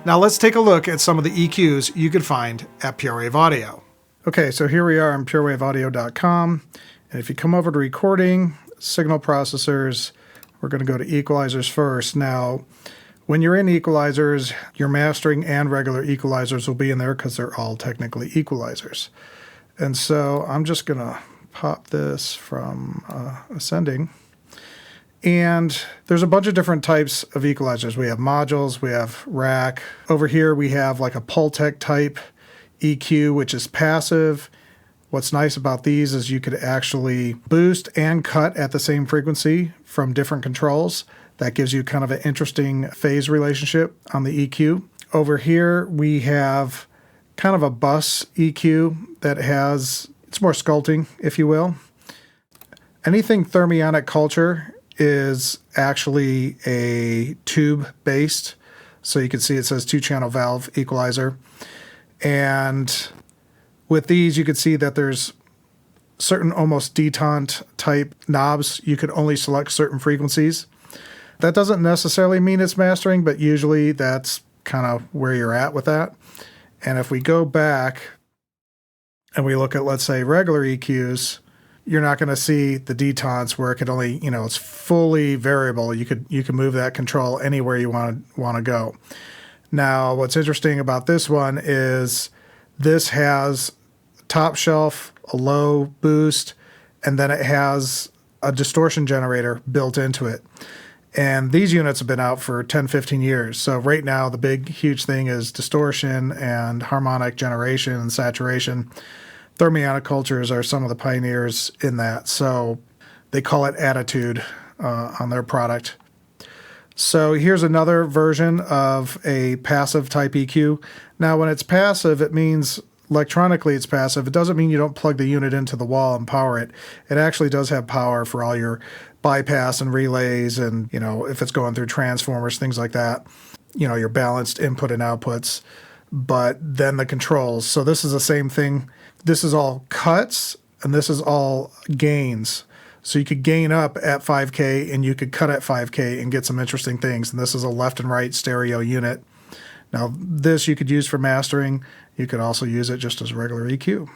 Now let's take a look at some of the EQs you could find at PureWave Audio. Okay, so here we are on purewaveaudio.com. And if you come over to recording, signal processors, we're going to go to equalizers first. Now, when you're in equalizers, your mastering and regular equalizers will be in there because they're all technically equalizers. And so I'm just going to pop this from ascending. And there's a bunch of different types of equalizers. We have modules, we have rack. Over here we have like a Pultec type EQ, which is passive. What's nice about these is you could actually boost and cut at the same frequency from different controls. That gives you kind of an interesting phase relationship on the EQ. Over here we have kind of a bus EQ that has, it's more sculpting, if you will. Anything thermionic culture is actually a tube-based. So you can see it says 2-channel valve equalizer. And with these, you can see that there's certain almost detente type knobs. You could only select certain frequencies. That doesn't necessarily mean it's mastering, but usually that's kind of where you're at with that. And if we go back and we look at, let's say, regular EQs, you're not going to see the detents where it could only, it's fully variable. You could move that control anywhere you want to go. Now, what's interesting about this one is this has top shelf, a low boost, and then it has a distortion generator built into it. And these units have been out for 10, 15 years. So right now, the big, huge thing is distortion and harmonic generation and saturation. Thermionic cultures are some of the pioneers in that. So they call it attitude on their product. So here's another version of a passive type EQ. Now, when it's passive, it means electronically it's passive. It doesn't mean you don't plug the unit into the wall and power it. It actually does have power for all your bypass and relays and, if it's going through transformers, things like that, your balanced input and outputs. But then the controls. So this is the same thing. This is all cuts and this is all gains. So you could gain up at 5K and you could cut at 5K and get some interesting things. And this is a left and right stereo unit. Now this you could use for mastering. You could also use it just as a regular EQ.